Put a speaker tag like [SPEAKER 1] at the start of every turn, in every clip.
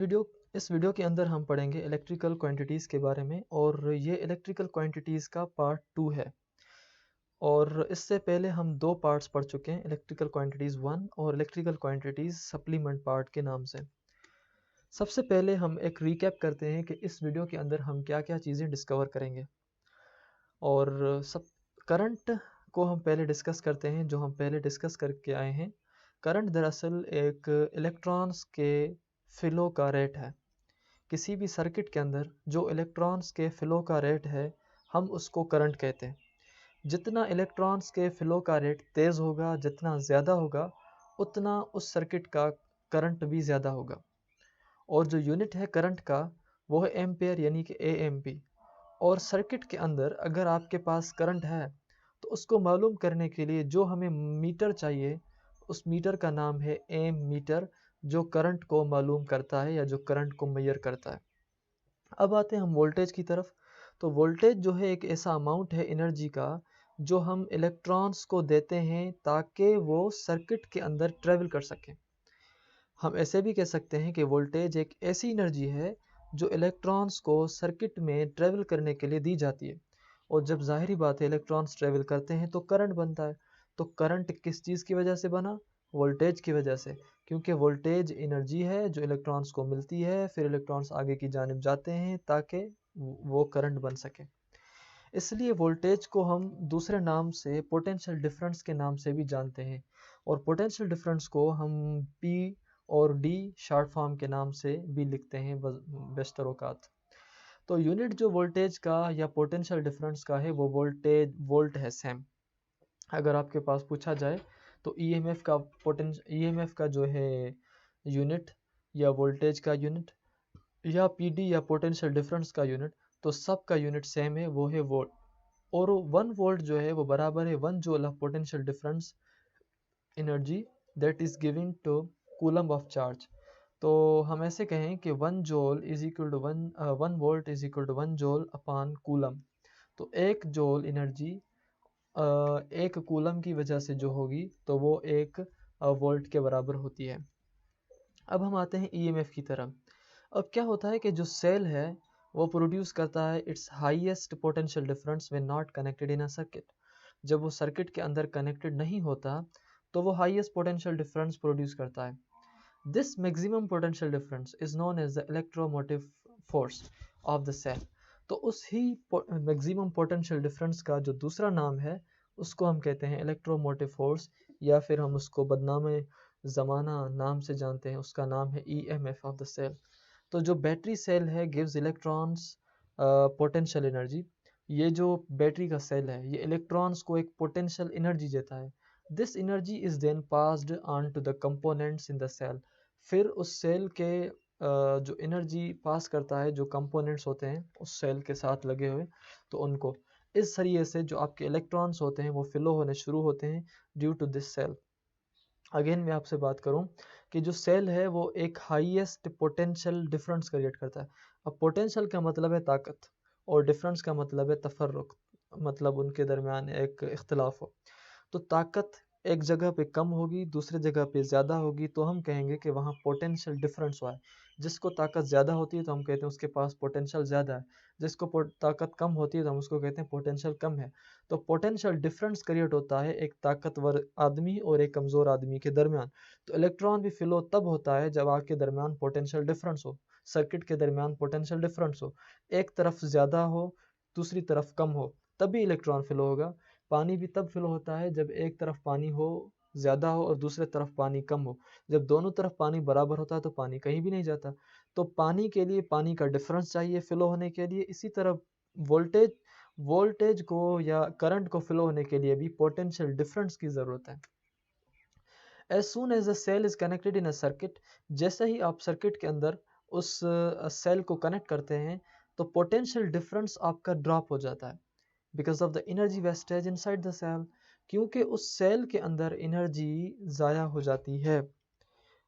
[SPEAKER 1] Video इस video के अंदर हम पढ़ेंगे इलेक्ट्रिकल क्वांटिटीज़ के बारे में और ये इलेक्ट्रिकल क्वांटिटीज़ का पार्ट 2 है। और इससे पहले हम 2 पार्ट्स पढ़ चुके हैं, इलेक्ट्रिकल क्वांटिटीज़ 1 और इलेक्ट्रिकल क्वांटिटीज़ सप्लीमेंट पार्ट के नाम से। सबसे पहले हम एक रिकैप करते हैं कि इस वीडियो के अंदर हम क्या-क्या चीज़ें डिस्कवर करेंगे। और सब करंट को हम पहले डिस्कस करते हैं, जो हम पहले डिस्कस करके आए हैं। करंट दरअसल एक इलेक्ट्रॉन्स के फ़्लो का रेट है। किसी भी सर्किट के अंदर जो इलेक्ट्रॉन्स के फ़्लो का रेट है, हम उसको करंट कहते हैं। जितना इलेक्ट्रॉन्स के फ़्लो का रेट तेज़ होगा, जितना ज़्यादा होगा, उतना उस सर्किट का करंट भी ज़्यादा होगा। और जो यूनिट है करंट का, वो है एम्पेयर यानी कि एएमपी। और सर्किट के अंदर अगर आपके पास करंट है, तो उसको मालूम करने के लिए जो हमें मीटर चाहिए, उस मीटर का नाम है एम मीटर, जो करंट को मालूम करता है या जो करंट को मेजर करता है। अब आते हैं हम वोल्टेज की तरफ। तो वोल्टेज जो है एक ऐसा अमाउंट है एनर्जी का, जो हम इलेक्ट्रॉन्स को देते हैं ताकि वो सर्किट के अंदर ट्रेवल कर सकें। हम ऐसे भी कह सकते हैं कि वोल्टेज एक ऐसी एनर्जी है जो इलेक्ट्रॉन्स को सर्किट में ट्रेवल करने के लिए दी जाती है। और जब ज़ाहिरी बात है इलेक्ट्रॉन्स ट्रेवल करते हैं तो करंट बनता है। तो करंट किस चीज़ की वजह से बना? वोल्टेज की वजह से। क्योंकि वोल्टेज एनर्जी है जो इलेक्ट्रॉन्स को मिलती है, फिर इलेक्ट्रॉन्स आगे की जानिब जाते हैं ताकि वो करंट बन सके। इसलिए वोल्टेज को हम दूसरे नाम से पोटेंशियल डिफरेंस के नाम से भी जानते हैं। और पोटेंशियल डिफरेंस को हम P और D शॉर्ट फॉर्म के नाम से भी लिखते हैं बेशतर औकात। तो यूनिट जो वोल्टेज का या पोटेंशियल डिफरेंस का है वो वोल्ट है सेम। अगर आपके पास पूछा जाए तो ईएमएफ का जो है यूनिट, या वोल्टेज का यूनिट, या पीडी या पोटेंशियल डिफरेंस का यूनिट, तो सब का यूनिट सेम है, वो है वोल्ट। और 1 वोल्ट जो है वो बराबर है 1 joule of potential difference energy that is giving to coulomb of charge. तो हम ऐसे कहें कि 1 joule is equal to 1 volt is equal to 1 joule upon coulomb. तो 1 जूल एनर्जी एक कूलम की वजह से जो होगी तो वो 1 वोल्ट के बराबर होती है। अब हम आते हैं ईएमएफ की तरफ। अब क्या होता है कि जो सेल है वो प्रोड्यूस करता है it's highest potential difference when not connected in a circuit. जब वो सर्किट के अंदर कनेक्टेड नहीं होता तो वो हाईएस्ट पोटेंशियल डिफरेंस प्रोड्यूस करता है। This maximum potential difference is known as the electromotive force of the cell. तो उस ही मैक्सिमम पोटेंशियल डिफरेंस का जो दूसरा नाम है उसको हम कहते हैं इलेक्ट्रोमोटिव फोर्स, या फिर हम उसको बदनाम ज़माना नाम से जानते हैं, उसका नाम है ईएमएफ ऑफ द सेल। तो जो बैटरी सेल है गिव्स इलेक्ट्रॉन्स पोटेंशियल एनर्जी। ये जो बैटरी का सेल है ये इलेक्ट्रॉन्स को एक पोटेंशियल एनर्जी देता है। This energy is then passed on to the components in the cell. फिर उस सेल के जो एनर्जी पास करता है, जो कंपोनेंट्स होते हैं उस सेल के साथ लगे हुए, तो उनको इस जरिए से जो आपके इलेक्ट्रॉन्स होते हैं वो फ्लो होने शुरू होते हैं due to this cell. Again मैं आपसे बात करूं कि जो सेल है वो एक हाईएस्ट पोटेंशियल डिफरेंस क्रिएट करता है। अब पोटेंशियल का मतलब है ताकत, और डिफरेंस का मतलब है तफर्रुक, मतलब उनके दरमियान एक इख्तलाफ हो। तो ताकत एक जगह पे कम होगी, दूसरी जगह पे ज़्यादा होगी, तो हम कहेंगे कि वहाँ पोटेंशियल डिफरेंस हुआ है। जिसको ताकत ज़्यादा होती है तो हम कहते हैं उसके पास पोटेंशियल ज़्यादा है। जिसको ताकत कम होती है तो हम उसको कहते हैं पोटेंशियल कम है। तो पोटेंशियल डिफरेंस क्रिएट होता है एक ताकतवर आदमी और एक कमज़ोर आदमी के दरमियान। तो इलेक्ट्रॉन भी फ्लो तब होता है जब आपके दरमियान पोटेंशियल डिफरेंस हो, सर्किट के दरमियान पोटेंशियल डिफरेंस हो, एक तरफ ज़्यादा हो, दूसरी तरफ कम हो, तभी इलेक्ट्रॉन फ्लो होगा। पानी भी तब फ्लो होता है जब एक तरफ पानी हो ज़्यादा हो और दूसरे तरफ पानी कम हो। जब दोनों तरफ पानी बराबर होता है तो पानी कहीं भी नहीं जाता। तो पानी के लिए पानी का डिफरेंस चाहिए फ्लो होने के लिए। इसी तरह वोल्टेज वोल्टेज को या करंट को फ्लो होने के लिए भी पोटेंशियल डिफरेंस की ज़रूरत है। As soon as the cell is connected in a circuit, जैसे ही आप सर्किट के अंदर उस सेल को कनेक्ट करते हैं तो पोटेंशियल डिफरेंस आपका ड्रॉप हो जाता है because of the energy wastage inside the cell. क्योंकि उस सेल के अंदर एनर्जी ज़ाया हो जाती है।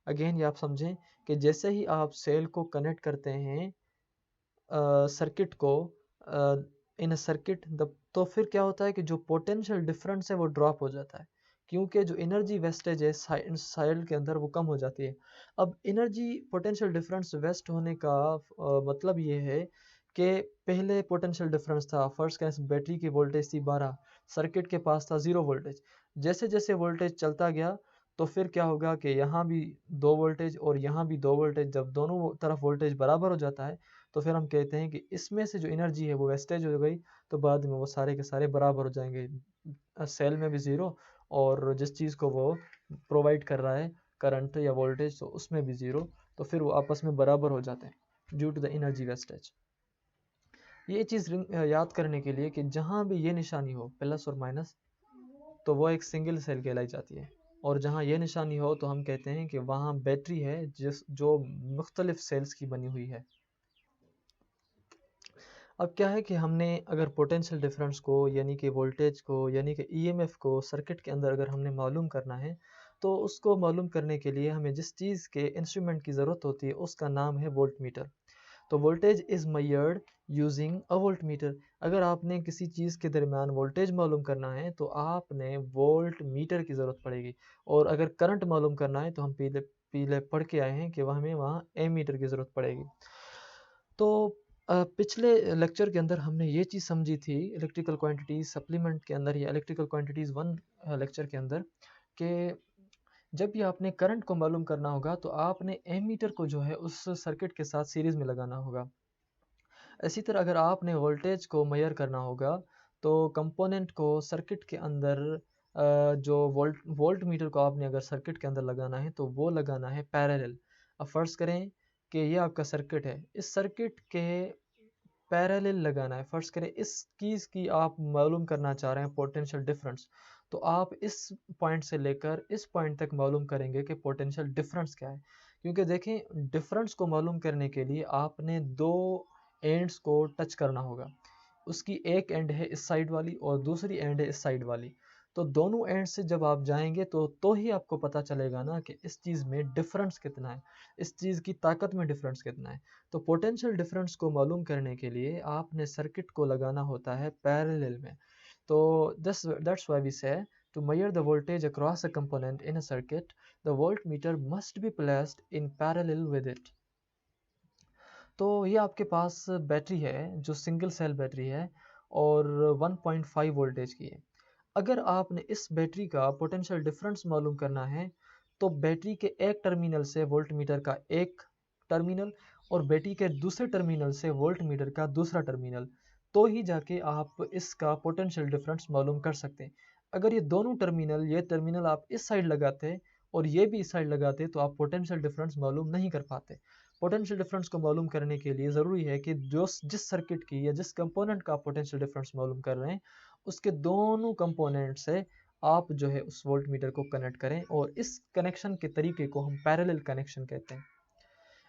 [SPEAKER 1] अगेन ये आप समझें कि जैसे ही आप सेल को कनेक्ट करते हैं सर्किट को इन अ सर्किट, तो फिर क्या होता है कि जो पोटेंशियल डिफरेंस है वो ड्रॉप हो जाता है। क्योंकि जो एनर्जी वेस्टेज है साइड के अंदर वो कम हो जाती है। अब एनर्जी पोटेंशियल डिफरेंस वेस्ट होने का मतलब ये है कि पहले पोटेंशियल डिफरेंस था, फर्स्ट केस बैटरी की वोल्टेज थी 12, सर्किट के पास था 0 वोल्टेज। जैसे जैसे वोल्टेज चलता गया तो फिर क्या होगा कि यहाँ भी 2 वोल्टेज और यहाँ भी 2 वोल्टेज, जब दोनों तरफ वोल्टेज बराबर हो जाता है तो फिर हम कहते हैं कि इसमें से जो एनर्जी है वो वेस्टेज हो गई, तो बाद में वो सारे के सारे बराबर हो जाएंगे। सेल में भी ज़ीरो और जिस चीज़ को वो प्रोवाइड कर रहा है करंट या वोल्टेज तो उसमें भी ज़ीरो, तो फिर वो आपस में बराबर हो जाते हैं due to the energy wastage. ये चीज़ याद करने के लिए कि जहाँ भी ये निशानी हो प्लस और माइनस तो वो एक सिंगल सेल कहलाई जाती है, और जहाँ ये निशानी हो तो हम कहते हैं कि वहाँ बैटरी है जिस जो मुख्तलिफ सेल्स की बनी हुई है। अब क्या है कि हमने अगर पोटेंशियल डिफरेंस को यानी कि वोल्टेज को यानी कि ईएमएफ को सर्किट के अंदर अगर हमने मालूम करना है तो उसको मालूम करने के लिए हमें जिस चीज़ के इंस्ट्रूमेंट की ज़रूरत होती है उसका नाम है वोल्ट मीटर। तो voltage is measured using a volt meter. अगर आपने किसी चीज़ के दरमियान वोल्टेज मालूम करना है तो आपने वोल्ट मीटर की ज़रूरत पड़ेगी, और अगर करंट मालूम करना है तो हम पीले पीले पढ़ के आए हैं कि वह हमें वहाँ एमीटर की ज़रूरत पड़ेगी। तो पिछले लेक्चर के अंदर हमने ये चीज़ समझी थी इलेक्ट्रिकल क्वांटिटीज़ सप्लीमेंट के अंदर या इलेक्ट्रिकल क्वांटिटीज़ वन लेक्चर के अंदर कि जब भी आपने करंट को मालूम करना होगा तो आपने एमीटर को जो है उस सर्किट के साथ सीरीज़ में लगाना होगा। इसी तरह अगर आपने वोल्टेज को मेजर करना होगा तो कंपोनेंट को सर्किट के अंदर जो वोल्ट मीटर को आपने अगर सर्किट के अंदर लगाना है तो वो लगाना है पैरेलल। अब फर्ज करें कि ये आपका सर्किट है, इस सर्किट के पैरेलल लगाना है। फर्ज करें इस चीज़ की आप मालूम करना चाह रहे हैं पोटेंशियल डिफरेंस, तो आप इस पॉइंट से लेकर इस पॉइंट तक मालूम करेंगे कि पोटेंशियल डिफरेंस क्या है। क्योंकि देखें डिफरेंस को मालूम करने के लिए आपने दो एंड्स को टच करना होगा। उसकी एक एंड है इस साइड वाली और दूसरी एंड है इस साइड वाली। तो दोनों एंड से जब आप जाएंगे तो ही आपको पता चलेगा ना कि इस चीज़ में डिफरेंस कितना है, इस चीज़ की ताकत में डिफरेंस कितना है। तो पोटेंशियल डिफरेंस को मालूम करने के लिए आपने सर्किट को लगाना होता है पैरेलल में। तो दैट्स व्हाई वी से to measure the voltage across a component in a circuit, the voltmeter must be placed in parallel with it. तो ये आपके पास बैटरी है जो सिंगल सेल बैटरी है और 1.5 वोल्टेज की है। अगर आपने इस बैटरी का पोटेंशियल डिफरेंस मालूम करना है तो बैटरी के एक टर्मिनल से वोल्ट मीटर का एक टर्मिनल और बैटरी के दूसरे टर्मिनल से वोल्ट मीटर का दूसरा टर्मिनल, तो ही जाके आप इसका पोटेंशियल डिफरेंस मालूम कर सकते हैं। अगर ये दोनों टर्मिनल ये टर्मिनल आप इस साइड लगाते और ये भी इस साइड लगाते तो आप पोटेंशियल डिफरेंस मालूम नहीं कर पाते। पोटेंशियल डिफरेंस को मालूम करने के लिए ज़रूरी है कि जो जिस सर्किट की या जिस कंपोनेंट का पोटेंशियल डिफरेंस मालूम कर रहे हैं उसके दोनों कंपोनेंट से आप जो है उस वोल्ट मीटर को कनेक्ट करें, और इस कनेक्शन के तरीके को हम पैरेलल कनेक्शन कहते हैं।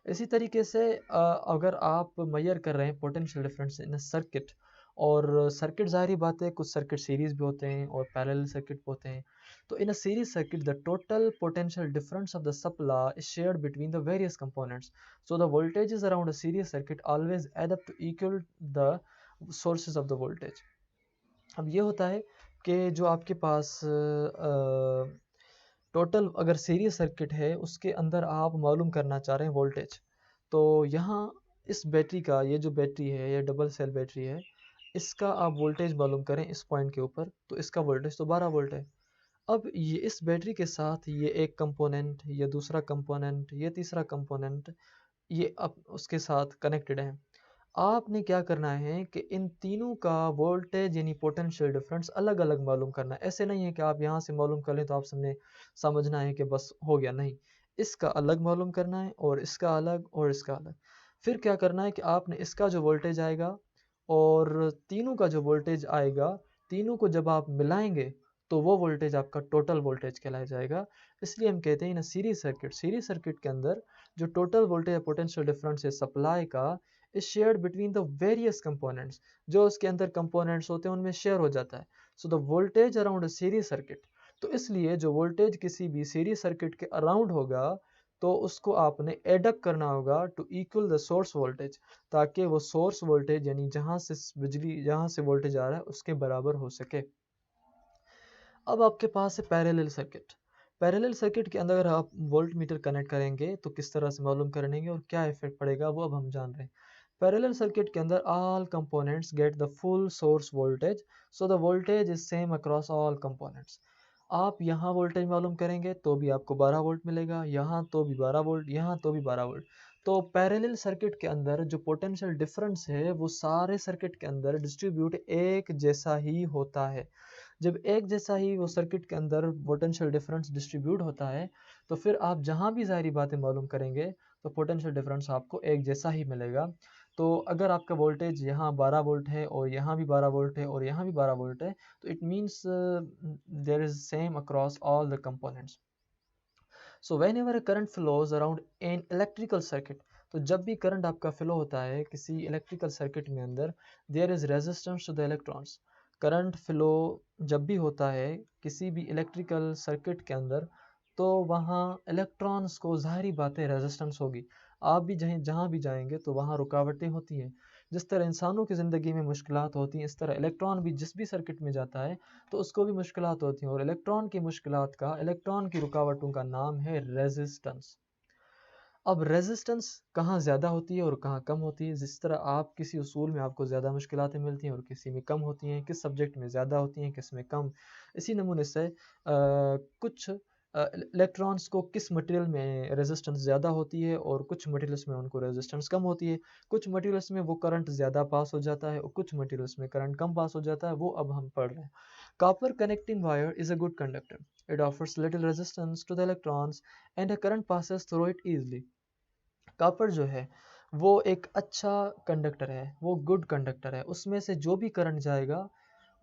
[SPEAKER 1] इसी तरीके से अगर आप मेजर कर रहे हैं पोटेंशियल डिफरेंस इन सर्किट, और सर्किट ज़ाहिर बात है कुछ सर्किट सीरीज भी होते हैं और पैरेलल सर्किट भी होते हैं। तो in a series circuit the total potential difference of the supply is shared between the various components, so the voltages around a series circuit always add up to equal the sources of the voltage. अब ये होता है कि जो आपके पास total अगर series circuit है उसके अंदर आप मालूम करना चाह रहे हैं वोल्टेज, तो यहाँ इस बैटरी का ये जो बैटरी है ये डबल सेल बैटरी है, इसका आप वोल्टेज मालूम करें इस पॉइंट के ऊपर तो इसका वोल्टेज तो 12 वोल्ट है। अब ये इस बैटरी के साथ ये एक कंपोनेंट, ये दूसरा कंपोनेंट, ये तीसरा कंपोनेंट, ये अब उसके साथ कनेक्टेड है। आपने क्या करना है कि इन तीनों का वोल्टेज यानी पोटेंशियल डिफरेंस अलग अलग मालूम करना है। ऐसे नहीं है कि आप यहाँ से मालूम कर लें तो आप सबने समझना है कि बस हो गया, नहीं, इसका अलग मालूम करना है और इसका अलग और इसका अलग। फिर क्या करना है कि आपने इसका जो वोल्टेज आएगा और तीनों का जो वोल्टेज आएगा, तीनों को जब आप मिलाएंगे तो वो वोल्टेज आपका टोटल वोल्टेज कहलाया जाएगा। इसलिए हम कहते हैं ना सीरीज सर्किट के अंदर जो टोटल वोल्टेज पोटेंशियल डिफरेंस है सप्लाई का is shared between the various components, जो उसके अंदर कंपोनेंट्स होते हैं उनमें शेयर हो जाता है। So the voltage around series circuit, तो इसलिए जो वोल्टेज किसी भी सीरीज सर्किट के अराउंड होगा तो उसको आपने एडअप करना होगा to equal the source voltage, ताकि वो सोर्स वोल्टेज यानी जहाँ से बिजली जहाँ से वोल्टेज आ रहा है उसके बराबर हो सके। अब आपके पास है पैरेलल सर्किट। पैरेलल सर्किट के अंदर अगर आप वोल्ट मीटर कनेक्ट करेंगे तो किस तरह से मालूम करेंगे और क्या इफेक्ट पड़ेगा वो अब हम जान रहे हैं। पैरेलल सर्किट के अंदर all components get the full source voltage, so the voltage is same across all components. आप यहाँ वोल्टेज मालूम करेंगे तो भी आपको 12 वोल्ट मिलेगा, यहाँ तो भी 12 वोल्ट, यहाँ तो भी 12 वोल्ट। तो पैरेलल सर्किट के अंदर जो पोटेंशियल डिफरेंस है वो सारे सर्किट के अंदर डिस्ट्रीब्यूट एक जैसा ही होता है। जब एक जैसा ही वो सर्किट के अंदर पोटेंशियल डिफरेंस डिस्ट्रीब्यूट होता है तो फिर आप जहाँ भी ज़ाहिरी बातें मालूम करेंगे तो पोटेंशियल डिफरेंस आपको एक जैसा ही मिलेगा। तो अगर आपका वोल्टेज यहाँ 12 वोल्ट है और यहाँ भी 12 वोल्ट है और यहाँ भी 12 वोल्ट है तो it means there is same across all the components. So whenever current flows around an electrical circuit, तो जब भी करंट आपका फ्लो होता है किसी इलेक्ट्रिकल सर्किट में अंदर, there is resistance to the electrons. Current flow जब भी होता है किसी भी इलेक्ट्रिकल सर्किट के अंदर तो वहाँ इलेक्ट्रॉन्स को ज़ाहिरी बातें रेजिस्टेंस होगी। आप भी जहाँ भी जाएंगे तो वहाँ रुकावटें होती हैं। जिस तरह इंसानों की ज़िंदगी में मुश्किलात होती हैं इस तरह इलेक्ट्रॉन भी जिस भी सर्किट में जाता है तो उसको भी मुश्किलात होती हैं, और इलेक्ट्रॉन की मुश्किलात का, इलेक्ट्रॉन की रुकावटों का नाम है रेजिस्टेंस। अब रेजिस्टेंस कहाँ ज़्यादा होती है और कहाँ कम होती है। जिस तरह आप किसी उसूल में आपको ज़्यादा मुश्किलातें मिलती हैं और किसी में कम होती हैं, किस सब्जेक्ट में ज़्यादा होती हैं किस में कम, इसी नमूने से कुछ इलेक्ट्रॉन्स को किस मटेरियल में रेजिस्टेंस ज़्यादा होती है और कुछ मटेरियल्स में उनको रेजिस्टेंस कम होती है। कुछ मटेरियल्स में वो करंट ज़्यादा पास हो जाता है और कुछ मटेरियल्स में करंट कम पास हो जाता है, वो अब हम पढ़ रहे हैं। Copper connecting wire is a good conductor, it offers little resistance to the electrons and a current passes through it easily। Copper जो है वो एक अच्छा कंडक्टर है, वो गुड कंडक्टर है, उसमें से जो भी करंट जाएगा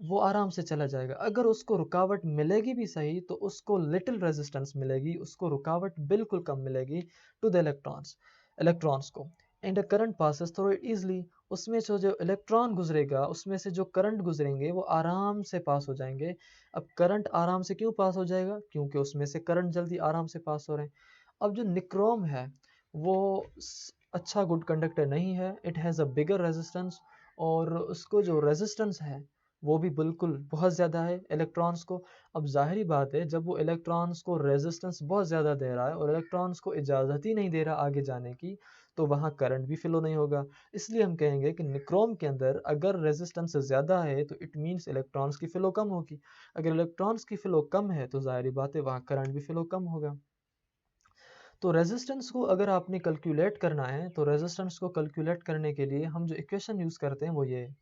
[SPEAKER 1] वो आराम से चला जाएगा। अगर उसको रुकावट मिलेगी भी सही तो उसको लिटिल रेजिस्टेंस मिलेगी, उसको रुकावट बिल्कुल कम मिलेगी टू द इलेक्ट्रॉन्स को। And a current passes through it easily, उसमें से जो इलेक्ट्रॉन गुजरेगा उसमें से जो करंट गुजरेंगे वो आराम से पास हो जाएंगे। अब करंट आराम से क्यों पास हो जाएगा? क्योंकि उसमें से करंट जल्दी आराम से पास हो रहे हैं। अब जो निक्रोम है वो अच्छा गुड कंडक्टर नहीं है, it has a bigger resistance, और उसको जो रेजिस्टेंस है वो भी बिल्कुल बहुत ज़्यादा है इलेक्ट्रॉन्स को। अब ज़ाहिरी बात है जब वो इलेक्ट्रॉन्स को रेजिस्टेंस बहुत ज़्यादा दे रहा है और इलेक्ट्रॉन्स को इजाज़त ही नहीं दे रहा आगे जाने की, तो वहाँ करंट भी फ्लो नहीं होगा। इसलिए हम कहेंगे कि निक्रोम के अंदर अगर रेजिस्टेंस ज़्यादा है तो इट मीन्स इलेक्ट्रॉन्स की फ़्लो कम होगी। अगर इलेक्ट्रॉन्स की फ़्लो कम है तो ज़ाहिरी बात है वहाँ करंट भी फ़्लो कम होगा। तो रेजिस्टेंस को अगर आपने कैलकुलेट करना है तो रेजिस्टेंस को कैलकुलेट करने के लिए हम जो इक्वेशन यूज़ करते हैं वो ये है,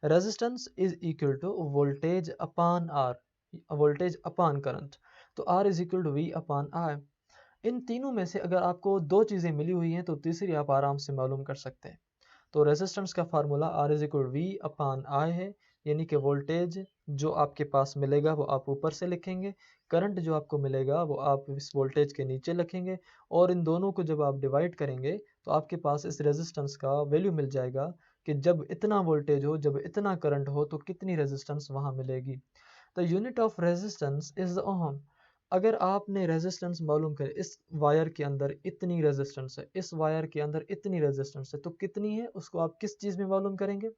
[SPEAKER 1] resistance is equal to voltage upon R, voltage upon current. तो R is equal to V upon R. इन तीनों में से अगर आपको दो चीज़ें मिली हुई हैं तो तीसरी आप आराम से मालूम कर सकते हैं। तो रेजिस्टेंस का formula R is equal V upon I है, यानी कि वोल्टेज जो आपके पास मिलेगा वो आप ऊपर से लिखेंगे, करंट जो आपको मिलेगा वो आप इस वोल्टेज के नीचे लिखेंगे, और इन दोनों को जब आप डिवाइड करेंगे तो आपके पास इस रेजिस्टेंस का वैल्यू मिल जाएगा कि जब इतना वोल्टेज हो, जब इतना करंट हो तो कितनी रेजिस्टेंस वहाँ मिलेगी। The unit of resistance is the ohm. अगर आपने रेजिस्टेंस मालूम करे, इस वायर के अंदर इतनी रेजिस्टेंस है, इस वायर के अंदर इतनी रेजिस्टेंस है, तो कितनी है उसको आप किस चीज़ में मालूम करेंगे?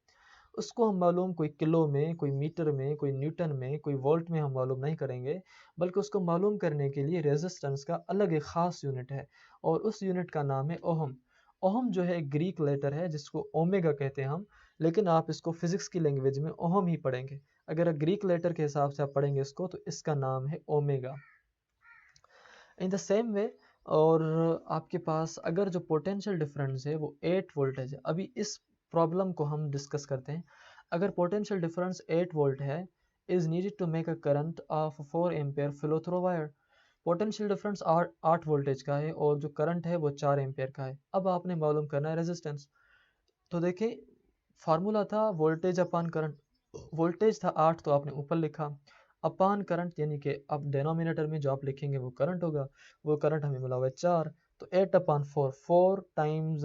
[SPEAKER 1] उसको हम मालूम कोई किलो में, कोई मीटर में, कोई न्यूटन में, कोई वोल्ट में हम मालूम नहीं करेंगे, बल्कि उसको मालूम करने के लिए रेजिस्टेंस का अलग एक ख़ास यूनिट है और उस यूनिट का नाम है ओहम। ओहम जो है एक ग्रीक लेटर है जिसको ओमेगा कहते हैं हम, लेकिन आप इसको फिज़िक्स की लैंग्वेज में ओहम ही पढ़ेंगे। अगर ग्रीक लेटर के हिसाब से आप पढ़ेंगे इसको तो इसका नाम है omega. In the same way, और आपके पास अगर जो पोटेंशियल डिफरेंस है वो 8 वोल्टेज है, अभी इस प्रॉब्लम को हम डिस्कस करते हैं। अगर पोटेंशियल डिफरेंस 8 वोल्ट है, is needed to make a current of 4 ampere flow through wire. Potential difference 8 voltage का है और जो करंट है वो 4 एम्पेयर का है। अब आपने मालूम करना है रेजिस्टेंस। तो देखिए फार्मूला था वोल्टेज अपान करंट, वोल्टेज था 8 तो आपने ऊपर लिखा, अपान करंट यानी कि अब डिनोमिनेटर में जो आप लिखेंगे वो करंट होगा, वो करंट हमें मिला हुआ है 4, तो 8 अपान 4, 4 टाइम्स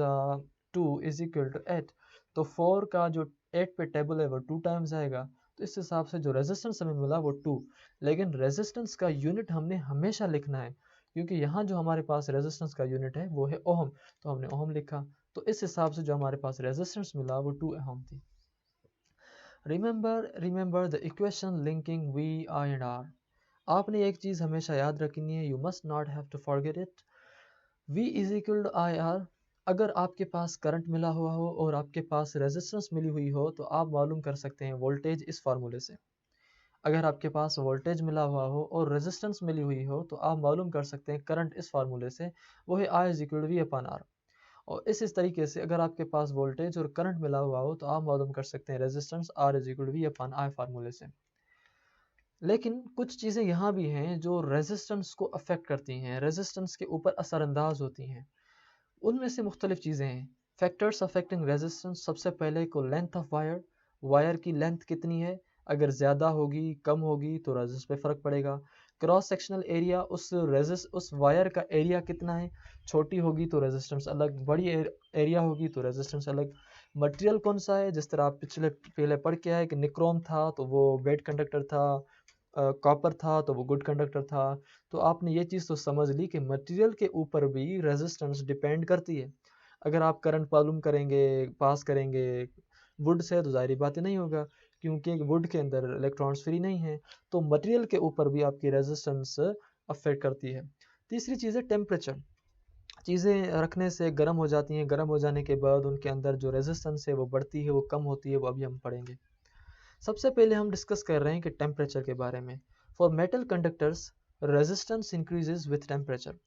[SPEAKER 1] 2 इज इक्वल टू 8। तो 4 का जो 8 पे टेबल है वो 2 टाइम्स आएगा, तो इस हिसाब से जो रेजिस्टेंस हमें मिला वो 2। लेकिन रेजिस्टेंस का यूनिट हमने हमेशा लिखना है क्योंकि यहाँ जो हमारे पास रेजिस्टेंस का यूनिट है वो है ओहम, तो हमने ओहम लिखा। तो इस हिसाब से जो हमारे पास रेजिस्टेंस मिला वो 2 ओहम थी। Remember the equation linking V, I and R. आपने एक चीज़ हमेशा याद रखनी है, you must not have to forget it, V is equal to I R. अगर आपके पास करंट मिला हुआ हो और आपके पास रेजिस्टेंस मिली हुई हो तो आप मालूम कर सकते हैं वोल्टेज इस फार्मूले से। अगर आपके पास वोल्टेज मिला हुआ हो और रेजिस्टेंस मिली हुई हो तो आप मालूम कर सकते हैं करंट इस फार्मूले से, वो है I is equal to V upon R. और इस तरीके से अगर आपके पास वोल्टेज और करंट मिला हुआ हो तो आप मालूम कर सकते हैं resistance R is equal to V upon I फार्मूले से। लेकिन कुछ चीज़ें यहाँ भी हैं जो रेजिस्टेंस को अफेक्ट करती हैं, रेजिस्टेंस के ऊपर असरअंदाज होती हैं। उनमें से मुख्तलिफ चीज़ें हैं। फैक्टर्स अफेक्टिंग रेजिस्टेंस, सबसे पहले को लेंथ ऑफ वायर, वायर की लेंथ कितनी है, अगर ज़्यादा होगी कम होगी तो रेजिस्ट पे फ़र्क पड़ेगा। क्रॉस सेक्शनल एरिया, उस वायर का एरिया कितना है, छोटी होगी तो रेजिस्टेंस अलग, बड़ी एरिया होगी तो रेजिस्टेंस अलग। मटेरियल कौन सा है, जिस तरह आप पहले पढ़ के आए कि निक्रोम था तो वो बेड कंडक्टर था, कॉपर था तो वो गुड कंडक्टर था। तो आपने ये चीज़ तो समझ ली कि मटेरियल के ऊपर भी रेजिस्टेंस डिपेंड करती है। अगर आप करंट मालूम करेंगे, पास करेंगे वुड से, तो ज़ाहिर बात नहीं होगा क्योंकि वुड के अंदर इलेक्ट्रॉन्स फ्री नहीं है। तो मटेरियल के ऊपर भी आपकी रेजिस्टेंस अफेक्ट करती है। तीसरी चीज़ है टेम्परेचर। चीज़ें रखने से गर्म हो जाती हैं, गर्म हो जाने के बाद उनके अंदर जो रेजिस्टेंस है वो बढ़ती है, वो कम होती है, वो अभी हम पढ़ेंगे। सबसे पहले हम डिस्कस कर रहे हैं कि टेम्परेचर के बारे में। For metal conductors resistance increases with temperature.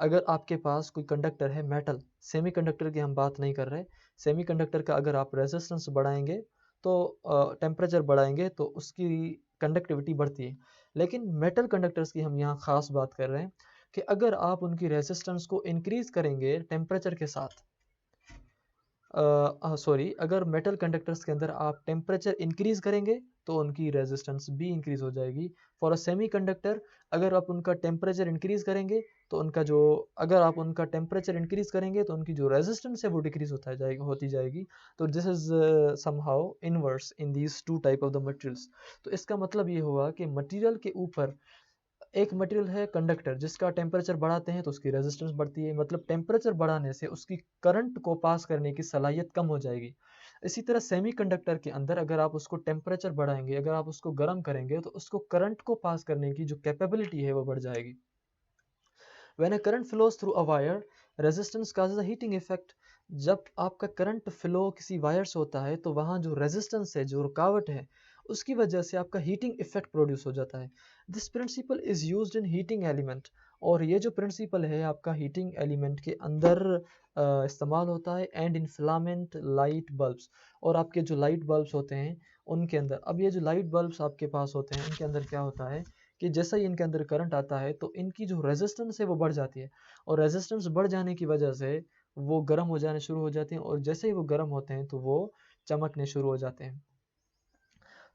[SPEAKER 1] अगर आपके पास कोई कंडक्टर है मेटल, सेमी कंडक्टर की हम बात नहीं कर रहे, सेमी कंडक्टर का अगर आप रेजिस्टेंस बढ़ाएंगे तो टेम्परेचर बढ़ाएंगे तो उसकी कंडक्टिविटी बढ़ती है। लेकिन मेटल कंडक्टर्स की हम यहाँ ख़ास बात कर रहे हैं कि अगर आप उनकी रेजिस्टेंस को इंक्रीज़ करेंगे टेम्परेचर के साथ, अगर मेटल कंडक्टर्स के अंदर आप टेम्परेचर इंक्रीज करेंगे तो उनकी रेजिस्टेंस भी इंक्रीज हो जाएगी। फॉर अ सेमी कंडक्टर, अगर आप उनका टेम्परेचर इंक्रीज करेंगे तो उनकी जो रेजिस्टेंस है वो डिक्रीज होती जाएगी। तो this is somehow inverse in these two type of the materials. तो इसका मतलब ये हुआ कि मटेरियल के ऊपर, एक मटेरियल है कंडक्टर, जिसका टेम्परेचर बढ़ाते हैं तो उसकी रेजिस्टेंस बढ़ती है, मतलब टेम्परेचर बढ़ाने से उसकी करंट को पास करने की सलाहियत कम हो जाएगी। इसी तरह सेमी कंडक्टर के अंदर अगर आप उसको टेम्परेचर बढ़ाएंगे, अगर आप उसको गर्म करेंगे तो उसको करंट को पास करने की जो कैपेबिलिटी है वो बढ़ जाएगी। When a current flows through a wire, resistance causes a heating effect. जब आपका करंट फ्लो किसी वायर से होता है तो वहाँ जो रेजिस्टेंस है, जो रुकावट है, उसकी वजह से आपका हीटिंग इफेक्ट प्रोड्यूस हो जाता है। This principle is used in heating element. और ये जो प्रिंसिपल है आपका हीटिंग एलिमेंट के अंदर इस्तेमाल होता है, and in filament light bulbs. और आपके जो लाइट बल्ब्स होते हैं उनके अंदर, अब ये जो लाइट बल्ब्स आपके पास होते हैं इनके अंदर क्या होता है कि जैसा ही इनके अंदर करंट आता है तो इनकी जो रेजिस्टेंस है वो बढ़ जाती है, और रेजिस्टेंस बढ़ जाने की वजह से वो गर्म हो जाने शुरू हो जाते हैं, और जैसे ही वो गर्म होते हैं तो वो चमकने शुरू हो जाते हैं।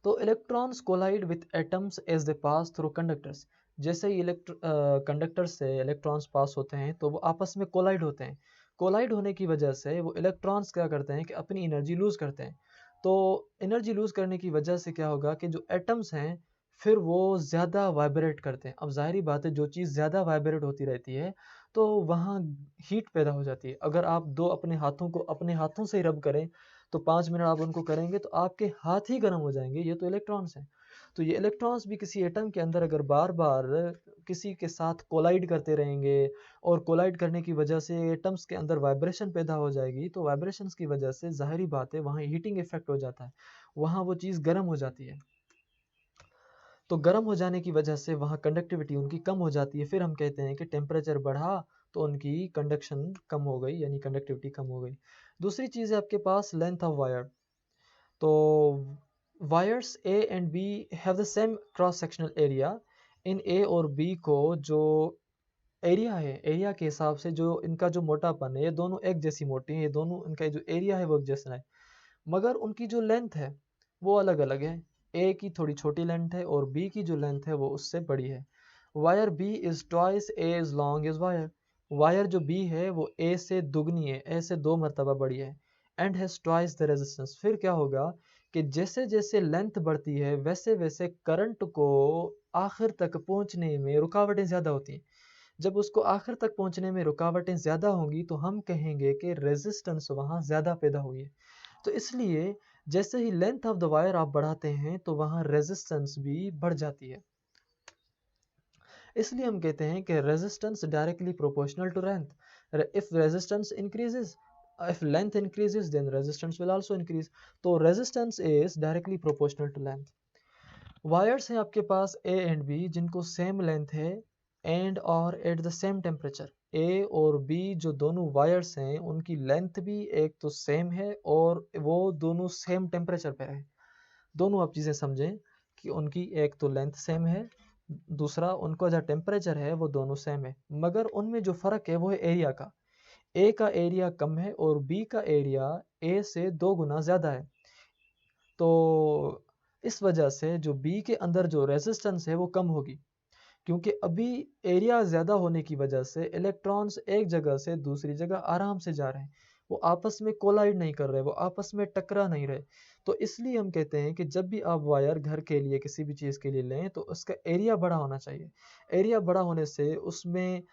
[SPEAKER 1] तो electrons collide with atoms as they pass through conductors. जैसे ही कंडक्टर से इलेक्ट्रॉन्स पास होते हैं तो वो आपस में कोलाइड होते हैं। कोलाइड होने की वजह से वो इलेक्ट्रॉन्स क्या करते हैं कि अपनी एनर्जी लूज़ करते हैं। तो एनर्जी लूज़ करने की वजह से क्या होगा कि जो एटम्स हैं फिर वो ज़्यादा वाइब्रेट करते हैं। अब ज़ाहिरी बात है, जो चीज़ ज़्यादा वाइब्रेट होती रहती है तो वहाँ हीट पैदा हो जाती है। अगर आप दो अपने हाथों को अपने हाथों से ही रब करें तो 5 मिनट आप उनको करेंगे तो आपके हाथ ही गर्म हो जाएंगे। ये तो इलेक्ट्रॉन्स हैं। तो ये इलेक्ट्रॉन्स भी किसी एटम के अंदर अगर बार बार किसी के साथ कोलाइड करते रहेंगे, और कोलाइड करने की वजह से एटम्स के अंदर वाइब्रेशन पैदा हो जाएगी, तो वाइब्रेशंस की वजह से ज़ाहिरी बात है वहाँ हीटिंग इफेक्ट हो जाता है, वहाँ वो चीज़ गर्म हो जाती है। तो गर्म हो जाने की वजह से वहाँ कंडक्टिविटी उनकी कम हो जाती है। फिर हम कहते हैं कि टेम्परेचर बढ़ा तो उनकी कंडक्शन कम हो गई, यानी कंडक्टिविटी कम हो गई। दूसरी चीज़ है आपके पास लेंथ ऑफ वायर। तो wires A and B have the same cross sectional area. इन ए और बी को जो एरिया है, एरिया के हिसाब से जो इनका जो मोटापन है, ये दोनों एक जैसी मोटी है, ये दोनों इनका जो एरिया है वो एक जैसा है, मगर उनकी जो लेंथ है वो अलग अलग है। ए की थोड़ी छोटी लेंथ है और बी की जो लेंथ है वो उससे बड़ी है। Wire B is twice A is long is wire. Wire जो बी है वो ए से दुगनी है, ए से 2 मरतबा बड़ी है। And has twice the resistance. फिर क्या होगा कि जैसे जैसे लेंथ बढ़ती है वैसे वैसे करंट को आखिर तक पहुंचने में रुकावटें ज़्यादा होती हैं। जब उसको आखिर तक पहुंचने में रुकावटें ज़्यादा होंगी तो हम कहेंगे कि रेजिस्टेंस वहाँ ज़्यादा पैदा हुई है। तो इसलिए जैसे ही लेंथ ऑफ द वायर आप बढ़ाते हैं तो वहाँ रेजिस्टेंस भी बढ़ जाती है। इसलिए हम कहते हैं कि resistance directly proportional to length. If resistance increases, if length increases then resistance will also increase। तो resistance is directly proportional to length। Wires हैं आपके पास A एंड B जिनको सेम लेंथ है एंड और eight the same temperature. A और B जो दोनों wires हैं उनकी लेंथ भी एक तो सेम है और वो दोनों सेम टेम्परेचर पे है। दोनों आप चीज़ें समझें कि उनकी एक तो लेंथ सेम है, दूसरा उनका जो टेम्परेचर है वो दोनों सेम है, मगर उनमें जो फ़र्क है वो है एरिया का। ए का एरिया कम है और बी का एरिया ए से 2 गुना ज़्यादा है। तो इस वजह से जो बी के अंदर जो रेजिस्टेंस है वो कम होगी, क्योंकि अभी एरिया ज़्यादा होने की वजह से इलेक्ट्रॉन्स एक जगह से दूसरी जगह आराम से जा रहे हैं, वो आपस में कोलाइड नहीं कर रहे, वो आपस में टकरा नहीं रहे। तो इसलिए हम कहते हैं कि जब भी आप वायर घर के लिए किसी भी चीज़ के लिए लें तो उसका एरिया बड़ा होना चाहिए। एरिया बड़ा होने से उसमें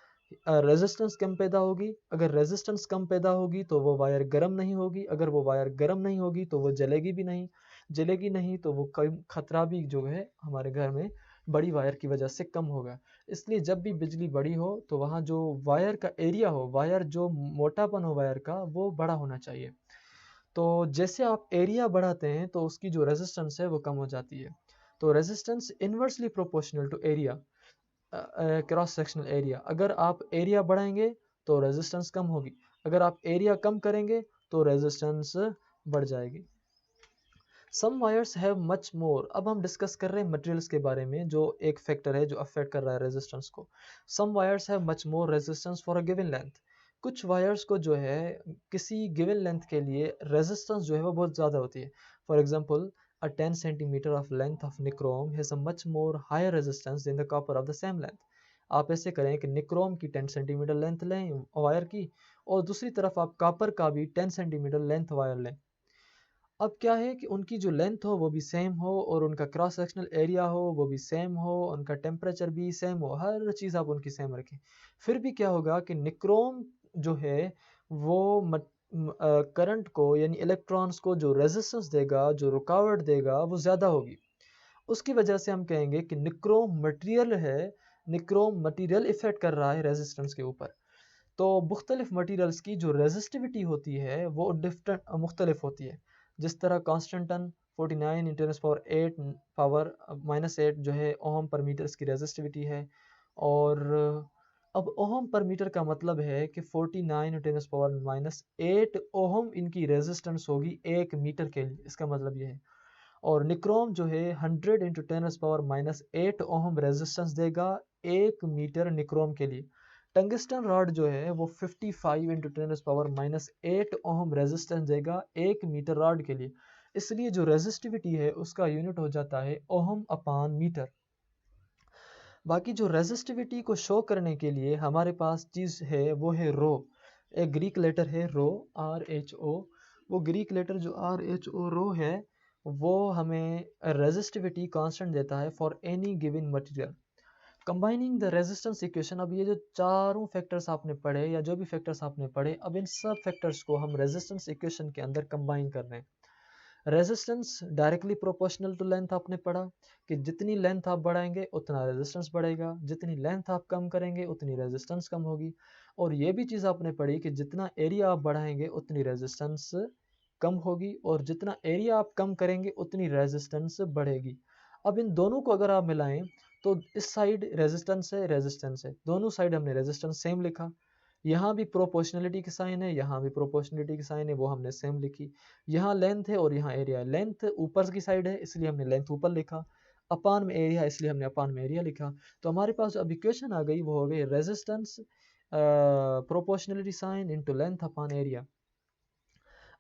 [SPEAKER 1] रेजिस्टेंस कम पैदा होगी। अगर रेजिस्टेंस कम पैदा होगी तो वो वायर गर्म नहीं होगी, अगर वो वायर गर्म नहीं होगी तो वो जलेगी भी नहीं, जलेगी नहीं तो वो खतरा भी जो है हमारे घर में बड़ी वायर की वजह से कम होगा। इसलिए जब भी बिजली बड़ी हो तो वहाँ जो वायर का एरिया हो, वायर जो मोटापन हो वायर का वो बड़ा होना चाहिए। तो जैसे आप एरिया बढ़ाते हैं तो उसकी जो रेजिस्टेंस है वो कम हो जाती है। तो resistance inversely proportional to area, cross sectional area. अगर आप एरिया बढ़ाएंगे तो रेजिस्टेंस कम होगी, अगर आप एरिया कम करेंगे तो रेजिस्टेंस बढ़ जाएगी। सम वायर्स हैव मच मोर। अब हम डिस्कस कर रहे हैं मटेरियल्स के बारे में जो एक फैक्टर है जो अफेक्ट कर रहा है रेजिस्टेंस को। Some wires have much more resistance for a given length. कुछ वायर्स को जो है किसी गिवन लेंथ के लिए रेजिस्टेंस जो है वो बहुत ज़्यादा होती है। For example a 10 centimeter of length of nichrome has a much more higher resistance than the copper of the same length। आप ऐसे करें कि निक्रोम की 10 सेंटीमीटर लेंथ लें वायर की, और दूसरी तरफ आप कॉपर का भी 10 सेंटीमीटर लेंथ वायर लें। अब क्या है कि उनकी जो लेंथ हो वो भी सेम हो और उनका क्रॉस सेक्शनल एरिया हो वो भी सेम हो, उनका टेम्परेचर भी सेम हो, हर चीज़ आप उनकी सेम रखें। फिर भी क्या होगा कि निक्रोम जो है वो करंट को यानी इलेक्ट्रॉन्स को जो रेजिस्टेंस देगा, जो रुकावट देगा वो ज़्यादा होगी। उसकी वजह से हम कहेंगे कि निक्रोम मटेरियल है, निक्रोम मटेरियल इफेक्ट कर रहा है रेजिस्टेंस के ऊपर। तो मुख्तलिफ मटेरियल्स की जो रेजिस्टिविटी होती है वो डिफरेंट मुख्तलिफ होती है। जिस तरह कांस्टेंटन 49 × 10⁸ पावर -8 जो है ओहम पर मीटर इसकी रेजिस्टिविटी है। और अब ओहम पर मीटर का मतलब है कि 49 × 10⁻8 ओहम इनकी रेजिस्टेंस होगी 1 मीटर के लिए, इसका मतलब ये है। और निक्रोम जो है 100 × 10⁻8 ओहम रेजिस्टेंस देगा 1 मीटर निक्रोम के लिए। टंगस्टन रॉड जो है वो 55 × 10⁻8 ओहम रेजिस्टेंस देगा 1 मीटर रॉड के लिए। इसलिए जो रेजिस्टिविटी है उसका यूनिट हो जाता है ओहम अपान मीटर। बाकी जो रेजिस्टिविटी को शो करने के लिए हमारे पास चीज़ है वो है रो। एक ग्रीक लेटर है रो, RHO। वो ग्रीक लेटर जो RHO रो है वो हमें रेजिस्टिविटी कांस्टेंट देता है for any given material. Combining the resistance equation. अब ये जो चारों फैक्टर्स आपने पढ़े या जो भी फैक्टर्स आपने पढ़े, अब इन सब फैक्टर्स को हम रेजिस्टेंस इक्वेशन के अंदर कंबाइन कर रहे हैं। Resistance directly proportional to length आपने पढ़ा कि जितनी लेंथ आप बढ़ाएंगे उतना रेजिस्टेंस बढ़ेगा, जितनी लेंथ आप कम करेंगे उतनी रेजिस्टेंस कम होगी। और ये भी चीज़ आपने पढ़ी कि जितना एरिया आप बढ़ाएंगे उतनी रेजिस्टेंस कम होगी और जितना एरिया आप कम करेंगे उतनी रेजिस्टेंस बढ़ेगी। अब इन दोनों को अगर आप मिलाएं तो इस साइड रेजिस्टेंस है, दोनों साइड हमने रेजिस्टेंस सेम लिखा। यहाँ भी प्रोपोर्शनलिटी की साइन है, यहाँ भी प्रोपोर्शनलिटी की साइन है, वो हमने सेम लिखी। यहाँ लेंथ है और यहाँ एरिया है। लेंथ ऊपर की साइड है इसलिए हमने लेंथ ऊपर लिखा, अपान में एरिया इसलिए हमने अपान में एरिया लिखा। तो हमारे पास अब इक्वेशन आ गई, वो हो गई resistance proportionality sign into length upon area.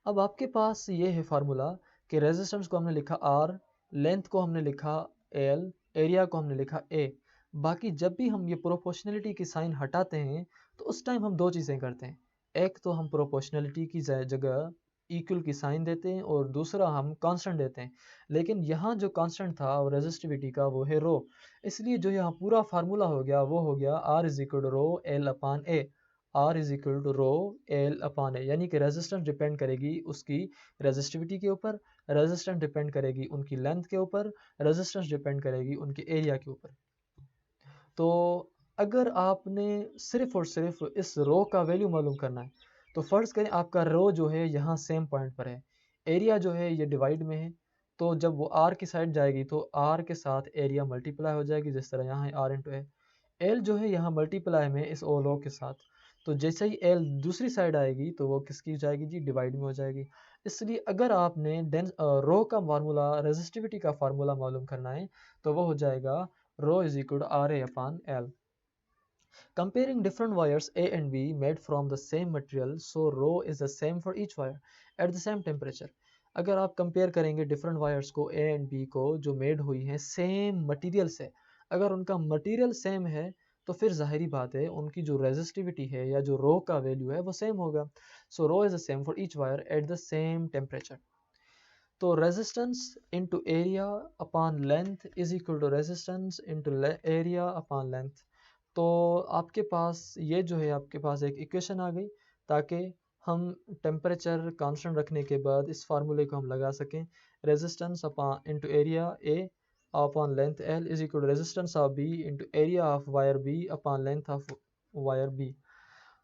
[SPEAKER 1] अब आपके पास ये है फार्मूला कि रेजिस्टेंस को हमने लिखा R, लेंथ को हमने लिखा L, एरिया को हमने लिखा A। बाकी जब भी हम ये प्रोपोर्शनलिटी की साइन हटाते हैं तो उस टाइम हम दो चीज़ें करते हैं। एक तो हम प्रोपोर्शनलिटी की जगह इक्वल की साइन देते हैं और दूसरा हम कांस्टेंट देते हैं। लेकिन यहाँ जो कांस्टेंट था और रेजिस्टिविटी का वो है रो, इसलिए जो यहाँ पूरा फार्मूला हो गया वो हो गया R is equal to rho L upon A. R is equal to rho L upon A, यानी कि रेजिस्टेंस डिपेंड करेगी उसकी रेजिस्टिविटी के ऊपर, रेजिस्टेंस डिपेंड करेगी उनकी लेंथ के ऊपर, रेजिस्टेंस डिपेंड करेगी उनके एरिया के ऊपर। तो अगर आपने सिर्फ और सिर्फ इस रो का वैल्यू मालूम करना है, तो फ़र्ज़ करें आपका रो जो है यहाँ सेम पॉइंट पर है, एरिया जो है ये डिवाइड में है, तो जब वो आर की साइड जाएगी तो आर के साथ एरिया मल्टीप्लाई हो जाएगी, जिस तरह यहाँ है आर इंटू ए। एल जो है यहाँ मल्टीप्लाई में इस ओ रो के साथ, तो जैसे ही एल दूसरी साइड आएगी तो वो किसकी जाएगी जी, डिवाइड में हो जाएगी। इसलिए अगर आपने रो का फार्मूला, रेजिस्टिविटी का फार्मूला मालूम करना है, तो वो हो जाएगा rho is equal to R A upon L. Comparing different wires A and B made from the same material, so rho is the same for each wire at the same temperature. अगर आप compare करेंगे different wires को A and B को जो made हुई हैं same material से, अगर उनका मटेरियल सेम है तो फिर जाहिरी बात है उनकी जो रेजिस्टिविटी है या जो रो का वैल्यू है वो सेम होगा। So rho is the same for each wire at the same temperature. तो resistance into area upon length is equal to resistance into area upon length. तो आपके पास ये जो है आपके पास एक इक्वेशन आ गई, ताकि हम टेम्परेचर कांस्टेंट रखने के बाद इस फार्मूले को हम लगा सकें। Resistance upon into area A upon length L is equal to resistance of B into area of wire B upon length of wire B.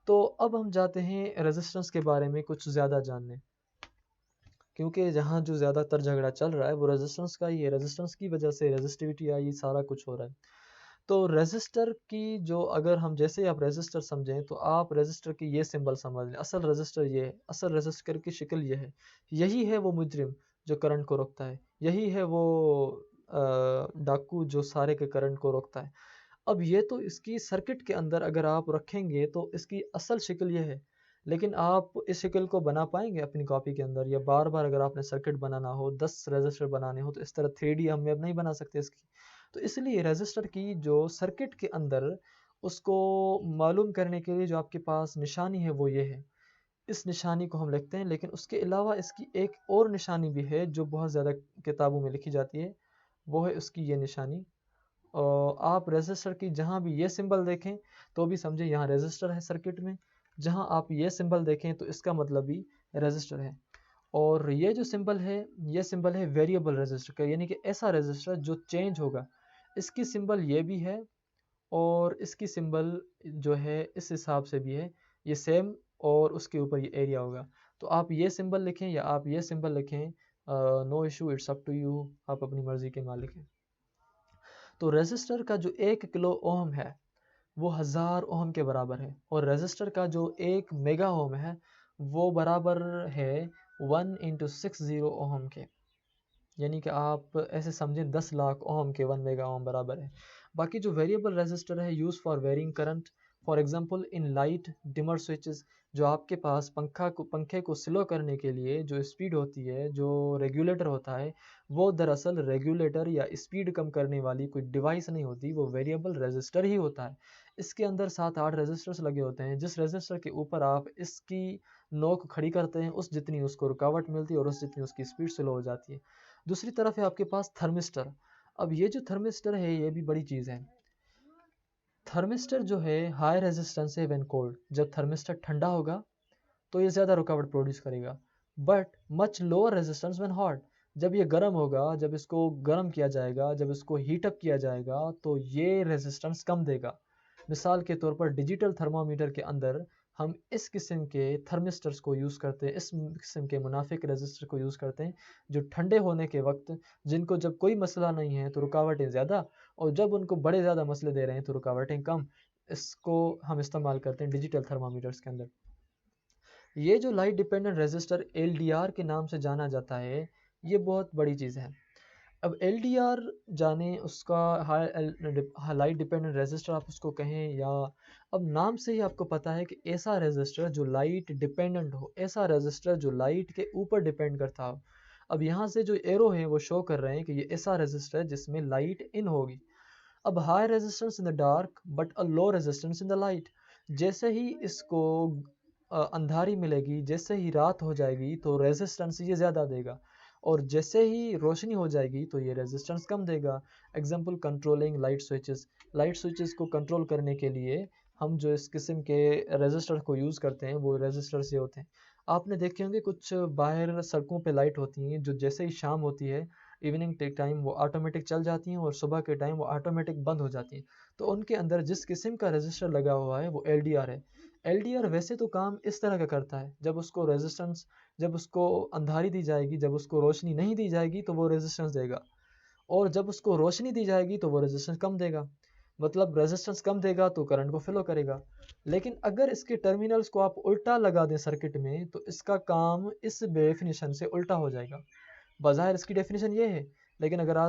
[SPEAKER 1] तो अब हम जाते हैं रेजिस्टेंस के बारे में कुछ ज़्यादा जानने, क्योंकि जहाँ जो ज़्यादातर झगड़ा चल रहा है वो रेजिस्टेंस का ही है। रेजिस्टेंस की वजह से रेजिस्टिविटी आई, सारा कुछ हो रहा है। तो रेजिस्टर की जो, अगर हम जैसे ही आप रेजिस्टर समझें तो आप रेजिस्टर की ये सिंबल समझ लें, असल रेजिस्टर ये है, असल रेजिस्टर की शक्ल ये है, यही है वो मुजरिम जो करंट को रोकता है, यही है वो डाकू जो सारे के करंट को रोकता है। अब ये तो इसकी सर्किट के अंदर अगर आप रखेंगे तो इसकी असल शक्ल ये है, लेकिन आप इस शक्ल को बना पाएंगे अपनी कॉपी के अंदर, या बार बार अगर आपने सर्किट बनाना हो, 10 रजिस्टर बनाने हो, तो इस तरह 3D हम अब नहीं बना सकते इसकी। तो इसलिए रजिस्टर की जो सर्किट के अंदर उसको मालूम करने के लिए जो आपके पास निशानी है वो ये है, इस निशानी को हम लिखते हैं। लेकिन उसके अलावा इसकी एक और निशानी भी है जो बहुत ज़्यादा किताबों में लिखी जाती है, वो है उसकी ये निशानी। आप रेजिस्टर की जहाँ भी ये सिंबल देखें तो भी समझे यहाँ रेजिस्टर है सर्किट में, जहाँ आप ये सिंबल देखें तो इसका मतलब भी रेजिस्टर है। और ये जो सिंबल है, ये सिंबल है वेरिएबल रेजिस्टर का, यानी कि ऐसा रेजिस्टर जो चेंज होगा। इसकी सिंबल ये भी है और इसकी सिंबल जो है इस हिसाब से भी है, ये सेम, और उसके ऊपर ये एरिया होगा। तो आप ये सिंबल लिखें या आप ये सिंबल लिखें, no issue, it's up to you, आप अपनी मर्ज़ी के मालिक हैं। तो रेजिस्टर का जो 1 किलो ओम है वो 1000 ओम के बराबर है, और रेजिस्टर का जो 1 मेगा ओम है वो बराबर है 1 इंटू 60 ओम के, यानी कि आप ऐसे समझें 10 लाख ओम के 1 मेगा ओम बराबर है। बाकी जो वेरिएबल रेजिस्टर है use for varying current, for example in light dimmer switches, जो आपके पास पंखे को स्लो करने के लिए जो स्पीड होती है, जो रेगुलेटर होता है, वो दरअसल रेगुलेटर या स्पीड कम करने वाली कोई डिवाइस नहीं होती, वो वेरिएबल रेजिस्टर ही होता है। इसके अंदर 7-8 रेजिस्टर्स लगे होते हैं, जिस रेजिस्टर के ऊपर आप इसकी नोक खड़ी करते हैं उस जितनी उसको रुकावट मिलती है और उस जितनी उसकी स्पीड स्लो हो जाती है। दूसरी तरफ है आपके पास थर्मिस्टर। अब ये जो थर्मिस्टर है ये भी बड़ी चीज़ है। थर्मिस्टर जो है हाई रेजिस्टेंस है व्हेन कोल्ड, जब थर्मिस्टर ठंडा होगा तो ये ज़्यादा रुकावट प्रोड्यूस करेगा, but much lower resistance when hot, जब ये गर्म होगा, जब इसको गर्म किया जाएगा, जब इसको हीट अप किया जाएगा तो ये रेजिस्टेंस कम देगा। मिसाल के तौर पर डिजिटल थर्मामीटर के अंदर हम इस किस्म के थर्मिस्टर्स को यूज़ करते हैं, इस किस्म के मुनाफिक रेजिस्टर को यूज़ करते हैं, जो ठंडे होने के वक्त, जिनको जब कोई मसला नहीं है तो रुकावटें ज़्यादा, और जब उनको बड़े ज़्यादा मसले दे रहे हैं तो रुकावटें कम, इसको हम इस्तेमाल करते हैं डिजिटल थर्मामीटर्स के अंदर। ये जो लाइट डिपेंडेंट रेजिस्टर LDR के नाम से जाना जाता है, ये बहुत बड़ी चीज़ है। अब LDR जाने उसका लाइट डिपेंडेंट रेजिस्टर आप उसको कहें, या अब नाम से ही आपको पता है कि ऐसा रेजिस्टर जो लाइट डिपेंडेंट हो, ऐसा रेजिस्टर जो लाइट के ऊपर डिपेंड करता हो। अब यहाँ से जो एरो है वो शो कर रहे हैं कि ये ऐसा रेजिस्टर है जिसमें लाइट इन होगी। अब high resistance in the dark but a low resistance in the light, जैसे ही इसको अंधारी मिलेगी, जैसे ही रात हो जाएगी तो रेजिस्टेंस ये ज़्यादा देगा, और जैसे ही रोशनी हो जाएगी तो ये रेजिस्टेंस कम देगा। Example controlling light switches, light switches को कंट्रोल करने के लिए हम जो इस किस्म के रेजिस्टर को यूज़ करते हैं वो रेजिस्टर्स ये होते हैं। आपने देखे होंगे कुछ बाहर सड़कों पे लाइट होती हैं जो जैसे ही शाम होती है इवनिंग टाइम वो ऑटोमेटिक चल जाती हैं और सुबह के टाइम वो ऑटोमेटिक बंद हो जाती हैं। तो उनके अंदर जिस किस्म का रजिस्टर लगा हुआ है वो LDR है। LDR वैसे तो काम इस तरह का करता है, जब उसको अंधारी दी जाएगी, जब उसको रोशनी नहीं दी जाएगी तो वो रेजिस्टेंस देगा, और जब उसको रोशनी दी जाएगी तो वो रेजिस्टेंस कम देगा। मतलब रेजिस्टेंस कम देगा तो करंट को फ्लो करेगा। लेकिन अगर इसके टर्मिनल्स को आप उल्टा लगा दें सर्किट में तो इसका काम इस डेफिनेशन से उल्टा हो जाएगा। बाज़ाहिर इसकी डेफिनेशन ये है, लेकिन अगर आप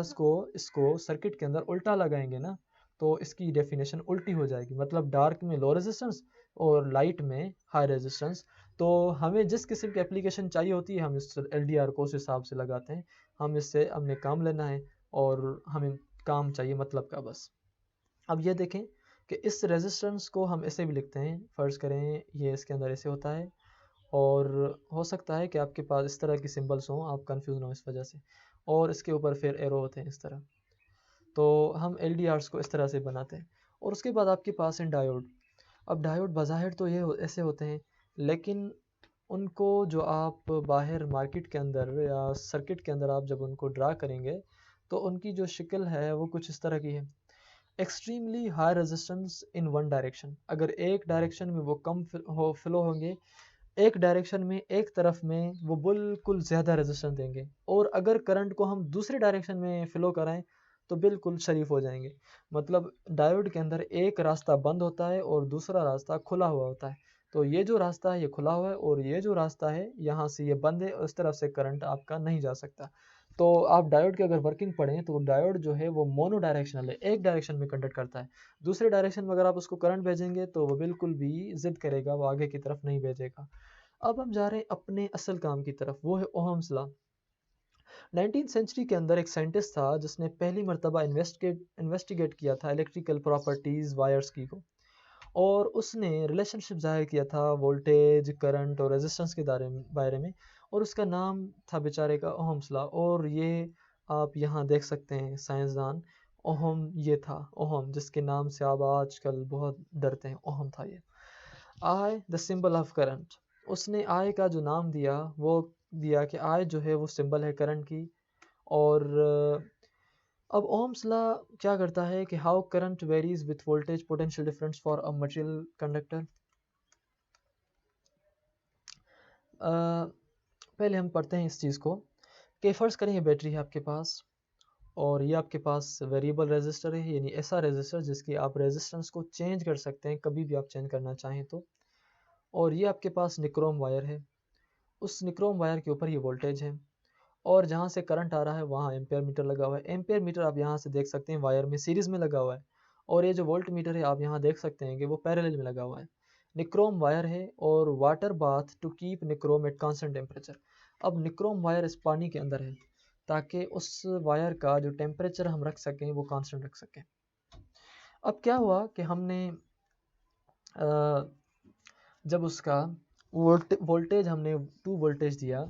[SPEAKER 1] इसको सर्किट के अंदर उल्टा लगाएंगे ना तो इसकी डेफिनेशन उल्टी हो जाएगी। मतलब डार्क में लो रेजिस्टेंस और लाइट में हाई रेजिस्टेंस। तो हमें जिस किस्म की एप्लीकेशन चाहिए होती है हम इस LDR को उस हिसाब से लगाते हैं। हम इससे हमने काम लेना है और हमें काम चाहिए मतलब का बस। अब ये देखें कि इस रेजिस्टेंस को हम ऐसे भी लिखते हैं, फ़र्ज़ करें ये इसके अंदर ऐसे होता है, और हो सकता है कि आपके पास इस तरह की सिंबल्स हों, आप कंफ्यूज ना हो इस वजह से, और इसके ऊपर फिर एरो होते हैं इस तरह। तो हम LDRs को इस तरह से बनाते हैं। और उसके बाद आपके पास है डायोड। अब डायोड बज़ाहिर तो ऐसे होते हैं, लेकिन उनको जो आप बाहर मार्केट के अंदर या सर्किट के अंदर आप जब उनको ड्रा करेंगे तो उनकी जो शक्ल है वो कुछ इस तरह की है। Extremely high resistance in one direction, अगर एक डायरेक्शन में वो कम फ्लो होंगे, एक डायरेक्शन में एक तरफ में वो बिल्कुल ज़्यादा रेजिस्टेंस देंगे, और अगर करंट को हम दूसरे डायरेक्शन में फ़्लो कराएं तो बिल्कुल शरीफ हो जाएंगे। मतलब डायोड के अंदर एक रास्ता बंद होता है और दूसरा रास्ता खुला हुआ होता है। तो ये जो रास्ता है ये खुला हुआ है, और ये जो रास्ता है यहाँ से ये बंद है, उस तरफ से करंट आपका नहीं जा सकता। तो आप डायोड की अगर वर्किंग पढ़ें तो डायोड जो है वो मोनो डायरेक्शनल है, एक डायरेक्शन में कंडक्ट करता है। दूसरे डायरेक्शन में अगर आप उसको करंट भेजेंगे तो वो बिल्कुल भी ज़िद करेगा, वो आगे की तरफ नहीं भेजेगा। अब हम जा रहे हैं अपने असल काम की तरफ, वो है ओहम्स लॉ। 19th सेंचुरी के अंदर एक साइंटिस्ट था जिसने पहली मर्तबा इन्वेस्टिगेट किया था इलेक्ट्रिकल प्रॉपर्टीज़ वायर्स की को, और उसने रिलेशनशिप ज़ाहिर किया था वोल्टेज, करंट और रेजिस्टेंस के बारे में, और उसका नाम था बेचारे का ओहम्स लॉ। और ये आप यहाँ देख सकते हैं साइंसदान ओहम, ये था ओहम जिसके नाम से आप आजकल बहुत डरते हैं, ओहम था ये। I the symbol of current, उसने आई का जो नाम दिया वो दिया कि आई जो है वो सिंबल है करंट की। और अब ओम्स लॉ क्या करता है कि how current varies with voltage potential difference for a material conductor. पहले हम पढ़ते हैं इस चीज़ को कि फ़र्ज़ करें ये बैटरी है आपके पास, और ये आपके पास वेरिएबल रेजिस्टर है, यानी ऐसा रेजिस्टर जिसकी आप रेजिस्टेंस को चेंज कर सकते हैं कभी भी आप चेंज करना चाहें तो। और ये आपके पास निक्रोम वायर है, उस निक्रोम वायर के ऊपर ये वोल्टेज है, और जहाँ से करंट आ रहा है वहाँ एम्पेयर मीटर लगा हुआ है। एम्पेयर मीटर आप यहाँ से देख सकते हैं वायर में सीरीज़ में लगा हुआ है, और ये जो वोल्ट मीटर है आप यहाँ देख सकते हैं कि वो पैरेलल में लगा हुआ है। निक्रोम वायर है, और water bath to keep nichrome at constant temperature. अब निक्रोम वायर इस पानी के अंदर है ताकि उस वायर का जो टेम्परेचर हम रख सकें वो कांस्टेंट रख सकें। अब क्या हुआ कि हमने जब उसका वोल्टेज हमने 2 वोल्टेज दिया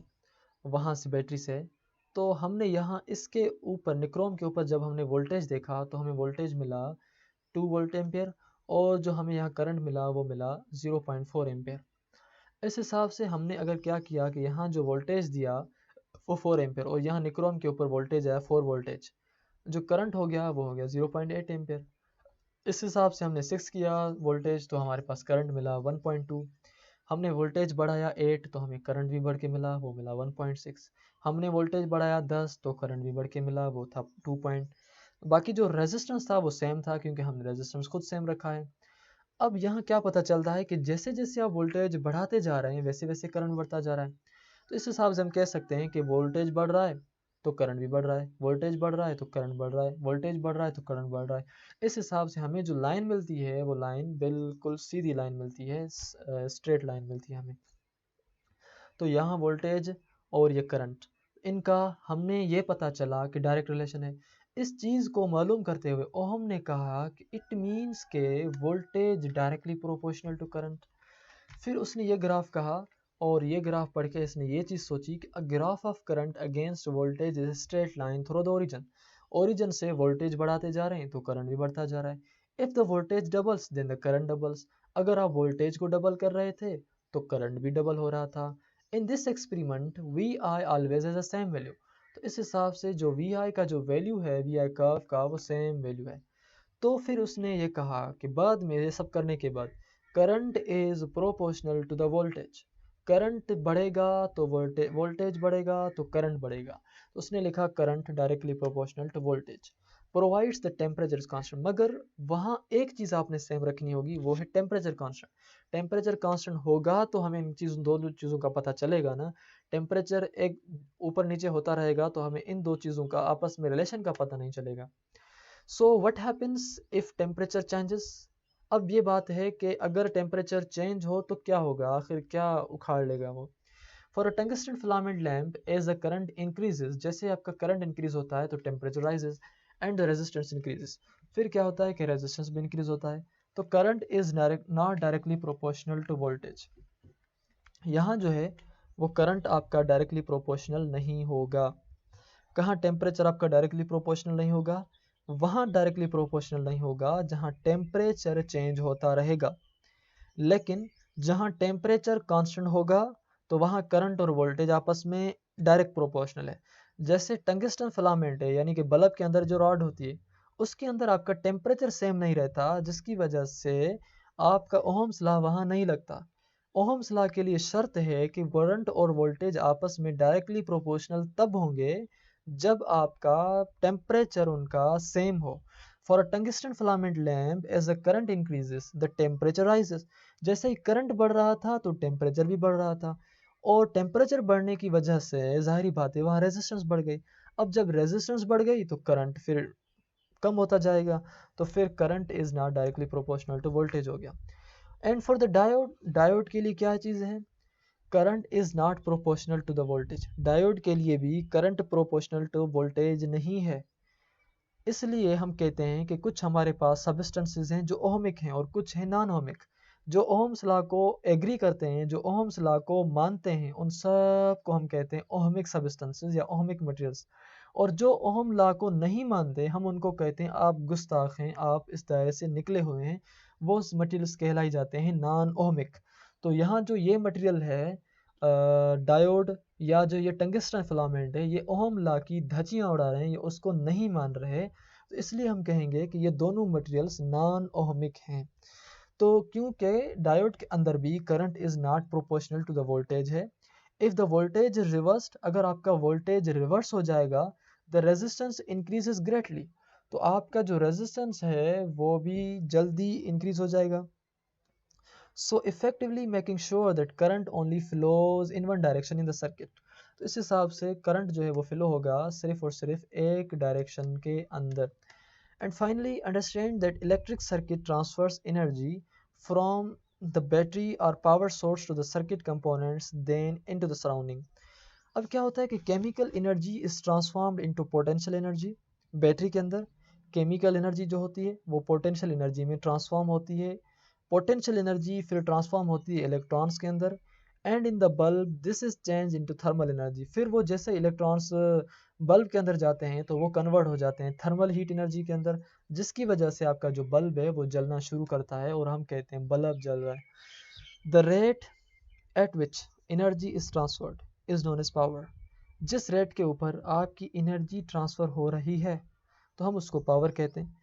[SPEAKER 1] वहाँ से बैटरी से, तो हमने यहाँ इसके ऊपर निक्रोम के ऊपर जब हमने वोल्टेज देखा तो हमें वोल्टेज मिला 2 वोल्ट एम्पेयर, और जो हमें यहाँ करंट मिला वो मिला 0.4 एम्पेयर। इस हिसाब से हमने अगर क्या किया कि यहाँ जो वोल्टेज दिया वो 4 एम्पेयर, और यहाँ निक्रोम के ऊपर वोल्टेज आया 4 वोल्टेज, जो करंट हो गया वो हो गया 0.8 एम्पेयर। इस हिसाब से हमने 6 किया वोल्टेज तो हमारे पास करंट मिला 1.2। हमने वोल्टेज बढ़ाया 8 तो हमें करंट भी बढ़ के मिला, वो मिला 1.6। हमने वोल्टेज बढ़ाया 10 तो करंट भी बढ़ के मिला, वो था 2 पॉइंट। बाकी जो रेजिस्टेंस था वो सेम था क्योंकि हमने रेजिस्टेंस खुद सेम रखा है। अब यहाँ क्या पता चलता है कि जैसे जैसे आप वोल्टेज बढ़ाते जा रहे हैं वैसे वैसे करंट बढ़ता जा रहा है। तो इस हिसाब से हम कह सकते हैं कि वोल्टेज बढ़ रहा है तो करंट भी बढ़ रहा है, वोल्टेज बढ़ रहा है तो करंट बढ़ रहा है, वोल्टेज बढ़ रहा है तो करंट बढ़ रहा है। इस हिसाब से हमें जो लाइन मिलती है वो लाइन बिल्कुल सीधी लाइन मिलती है, स्ट्रेट लाइन मिलती है हमें। तो यहाँ वोल्टेज और ये करंट, इनका हमने ये पता चला कि डायरेक्ट रिलेशन है। इस चीज़ को मालूम करते हुए ओहम ने कहा कि इट मीन्स के voltage directly proportional to current. फिर उसने ये ग्राफ कहा, और ये ग्राफ पढ़ के इसने ये चीज़ सोची कि a graph of current against voltage is straight line through the origin. Origin से वोल्टेज बढ़ाते जा रहे हैं तो करंट भी बढ़ता जा रहा है। If the voltage doubles then the current doubles, अगर आप वोल्टेज को डबल कर रहे थे तो करंट भी डबल हो रहा था। In this experiment V I always has the same value, तो इस हिसाब से जो वी आई का जो वैल्यू है, वी आई कर्व का वो सेम वैल्यू है। तो फिर उसने ये कहा कि बाद में ये सब करने के बाद current is proportional to the voltage, current बढ़ेगा तो वोल्टेज बढ़ेगा तो करंट बढ़ेगा। तो उसने लिखा current directly proportional to voltage provides the temperature constant. मगर वहाँ एक चीज़ आपने सेम रखनी होगी, वो है टेम्परेचर कांस्टेंट। टेम्परेचर कांस्टेंट होगा तो हमें इन चीज़ों दो चीज़ों का पता चलेगा ना। टेम्परेचर एक ऊपर नीचे होता रहेगा तो हमें इन दो चीज़ों का आपस में रिलेशन का पता नहीं चलेगा। So what happens if temperature changes. अब ये बात है कि अगर टेम्परेचर चेंज हो तो क्या होगा, आखिर क्या उखाड़ लेगा वो। For a tungsten filament lamp as a current increases, जैसे आपका करंट इंक्रीज होता है तो temperature rises and the resistance increases. फिर क्या होता है कि रेजिस्टेंस भी इंक्रीज होता है। तो current is not directly proportional to voltage. यहाँ जो है वो करंट आपका डायरेक्टली प्रोपोर्शनल नहीं होगा। कहाँ टेम्परेचर आपका डायरेक्टली प्रोपोर्शनल नहीं होगा, वहाँ डायरेक्टली प्रोपोर्शनल नहीं होगा जहाँ टेम्परेचर चेंज होता रहेगा। लेकिन जहाँ टेम्परेचर कांस्टेंट होगा तो वहाँ करंट और वोल्टेज आपस में डायरेक्ट प्रोपोर्शनल है। जैसे टंगस्टन फिलामेंट है, यानी कि बल्ब के अंदर जो रॉड होती है उसके अंदर आपका टेम्परेचर सेम नहीं रहता, जिसकी वजह से आपका ओहम्स लॉ वहाँ नहीं लगता। ओहम्स लॉ के लिए शर्त है कि करंट और वोल्टेज आपस में डायरेक्टली प्रोपोर्शनल तब होंगे जब आपका टेम्परेचर उनका सेम हो। For a tungsten filament lamp, as the current increases, the temperature rises. जैसे ही करंट बढ़ रहा था तो टेम्परेचर भी बढ़ रहा था, और टेम्परेचर बढ़ने की वजह से जाहिर बात है वहाँ रेजिस्टेंस बढ़ गई। अब जब रेजिस्टेंस बढ़ गई तो करंट फिर कम होता जाएगा, तो फिर current is not directly proportional to voltage हो गया। And for the diode, diode के लिए क्या चीज़ है, current is not proportional to the voltage. Diode के लिए भी करंट प्रोपोर्शनल टू वोल्टेज नहीं है। इसलिए हम कहते हैं कि कुछ हमारे पास सब्सटेंसेस हैं जो ओहमिक हैं और कुछ हैं नॉन ओहमिक। जो ओहम्स लॉ को एग्री करते हैं, जो ओहम्स लॉ को मानते हैं, उन सब को हम कहते हैं ओहमिक सब्सटेंसेस या ओहमिक मटेरियल्स। और जो ओहम लॉ को नहीं मानते हम उनको कहते हैं आप गुस्ताख हैं, आप इस दायरे से निकले हुए हैं, वो मटेरियल्स कहलाई जाते हैं नॉन ओहमिक। तो यहाँ जो ये मटेरियल है डायोड या जो ये टंगस्टन फिलामेंट है, ये ओहम लॉ की धज्जियाँ उड़ा रहे हैं, ये उसको नहीं मान रहे। तो इसलिए हम कहेंगे कि ये दोनों मटेरियल्स नॉन ओहमिक हैं। तो क्योंकि डायोड के अंदर भी current is not proportional to the voltage है। इफ द वोल्टेज रिवर्स्ड, अगर आपका वोल्टेज रिवर्स हो जाएगा, द रेजिस्टेंस इंक्रीजेस ग्रेटली, तो आपका जो रेजिस्टेंस है वो भी जल्दी इंक्रीज हो जाएगा। So effectively making sure that current only flows in one direction in the circuit. तो इस हिसाब से करंट जो है वो फ्लो होगा सिर्फ और सिर्फ एक डायरेक्शन के अंदर। And finally understand that electric circuit transfers energy from the battery or power source to the circuit components then into the surrounding. अब क्या होता है कि chemical energy is transformed into potential energy. Battery के अंदर chemical energy जो होती है वो पोटेंशियल एनर्जी में ट्रांसफॉर्म होती है। पोटेंशियल एनर्जी फिर ट्रांसफॉर्म होती है इलेक्ट्रॉन्स के अंदर। And in the bulb this is change into thermal energy. फिर वो जैसे इलेक्ट्रॉन्स बल्ब के अंदर जाते हैं तो वो कन्वर्ट हो जाते हैं थर्मल हीट एनर्जी के अंदर, जिसकी वजह से आपका जो बल्ब है वो जलना शुरू करता है और हम कहते हैं बल्ब जल रहा है। The rate at which energy is transferred is known as power. जिस रेट के ऊपर आपकी एनर्जी ट्रांसफ़र हो रही है तो हम उसको पावर कहते हैं।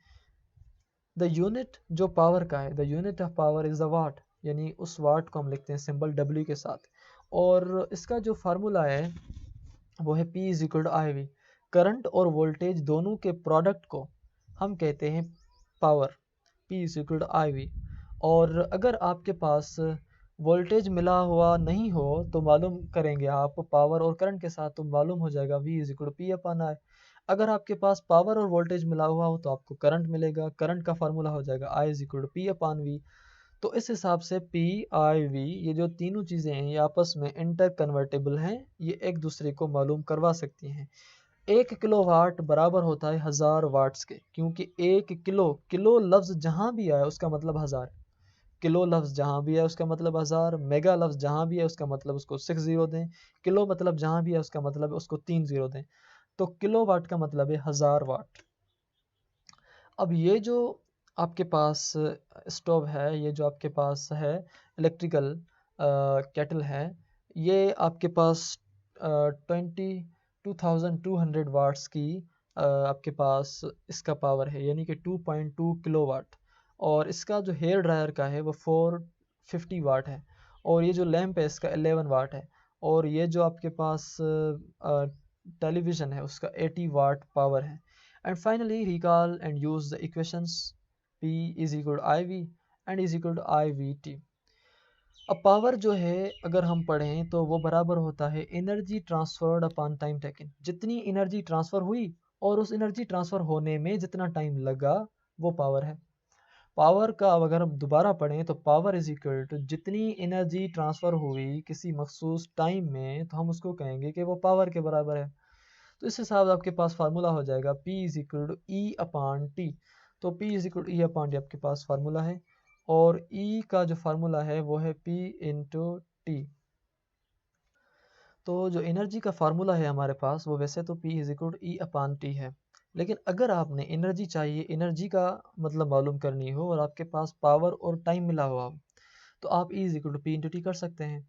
[SPEAKER 1] द यूनिट जो पावर का है, the unit of power is the what, यानी उस वाट को हम लिखते हैं सिंबल W के साथ। और इसका जो फार्मूला है वो है P is equal to I V. Current और वोल्टेज दोनों के प्रोडक्ट को हम कहते हैं power, P is equal to I V. और अगर आपके पास वोल्टेज मिला हुआ नहीं हो तो मालूम करेंगे आप पावर और करंट के साथ, तो मालूम हो जाएगा V is equal to P upon I. अगर आपके पास पावर और वोल्टेज मिला हुआ हो तो आपको करंट मिलेगा, करंट का फार्मूला हो जाएगा I is equal to P upon V. तो इस हिसाब से P I V ये जो तीनों चीज़ें हैं ये आपस में इंटर कन्वर्टेबल हैं, ये एक दूसरे को मालूम करवा सकती हैं। 1 किलो वाट बराबर होता है 1000 वाट्स के, क्योंकि 1 किलो, किलो लफ्ज़ जहाँ भी आया उसका मतलब 1000, किलो लफ्ज़ जहाँ भी है उसका मतलब 1000, मेगा लफ्ज़ जहाँ भी है उसका मतलब उसको 6 ज़ीरो दें, किलो मतलब जहाँ भी है उसका मतलब उसको 3 ज़ीरो दें। तो किलो वाट का मतलब है 1000 वाट। अब ये जो आपके पास स्टोव है, ये जो आपके पास है इलेक्ट्रिकल केटल है, ये आपके पास 20 2200 वाट्स की आपके पास इसका पावर है, यानी कि 2.2 किलोवाट। और इसका जो हेयर ड्रायर का है वो 450 वाट है, और ये जो लैंप है इसका 11 वाट है, और ये जो आपके पास टेलीविज़न है उसका 80 वाट पावर है। And finally recall and use the equations P is equal to I V and is equal to I V T. अब पावर जो है अगर हम पढ़ें तो वो बराबर होता है energy transferred upon time taken. जितनी एनर्जी ट्रांसफ़र हुई और उस एनर्जी ट्रांसफ़र होने में जितना टाइम लगा वो पावर है। पावर का अब अगर हम दोबारा पढ़ें तो पावर इज इक्वल टू जितनी एनर्जी ट्रांसफ़र हुई किसी मखसूस टाइम में तो हम उसको कहेंगे कि वो पावर के बराबर है। तो इस हिसाब से आपके पास फार्मूला हो जाएगा P is equal to E upon T. तो P is equal to E upon T आपके पास फार्मूला है, और E का जो फार्मूला है वो है P इंटू टी। तो जो एनर्जी का फार्मूला है हमारे पास वो वैसे तो P is equal to E upon T है, लेकिन अगर आपने एनर्जी चाहिए, एनर्जी का मतलब मालूम करनी हो और आपके पास पावर और टाइम मिला हुआ हो, तो आप E is equal to P into T कर सकते हैं,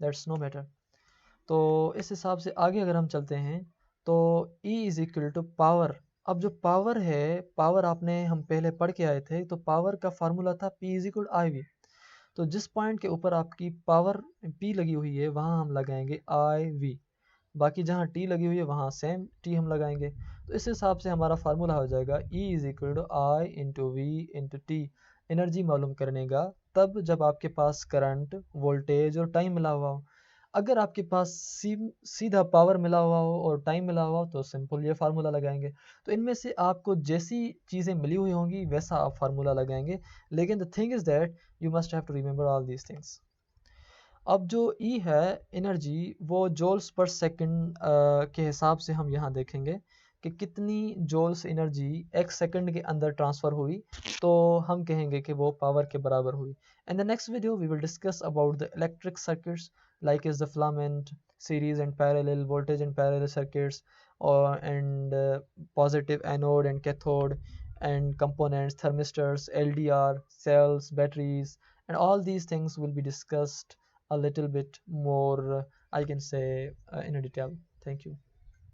[SPEAKER 1] दैट्स नो मैटर। तो इस हिसाब से आगे अगर हम चलते हैं तो E is equal to power. अब जो पावर है, पावर आपने हम पहले पढ़ के आए थे, तो पावर का फार्मूला था P is equal I V. तो जिस पॉइंट के ऊपर आपकी पावर P लगी हुई है वहाँ हम लगाएंगे आई वी, बाकी जहाँ T लगी हुई है वहाँ सेम T हम लगाएंगे। तो इस हिसाब से हमारा फार्मूला हो जाएगा E is equal to I into V into T. Energy मालूम करने का तब जब आपके पास करंट, वोल्टेज और टाइम मिला हुआ हो। अगर आपके पास सीधा पावर मिला हुआ हो और टाइम मिला हुआ हो तो सिंपल ये फार्मूला लगाएंगे। तो इनमें से आपको जैसी चीज़ें मिली हुई होंगी वैसा आप फार्मूला लगाएंगे, लेकिन the thing is that you must have to remember all these things. अब जो E है एनर्जी, वो जूल्स पर सेकंड के हिसाब से हम यहाँ देखेंगे कि कितनी जूल्स एनर्जी एक सेकंड के अंदर ट्रांसफ़र हुई, तो हम कहेंगे कि वो पावर के बराबर हुई। In the next video we will discuss about the electric circuits like is the filament, series and parallel, voltage and parallel circuits, or and positive anode and cathode, and components, thermistors, LDR, cells, batteries, and all these things will be discussed a little bit more, I can say, in a detail. Thank you.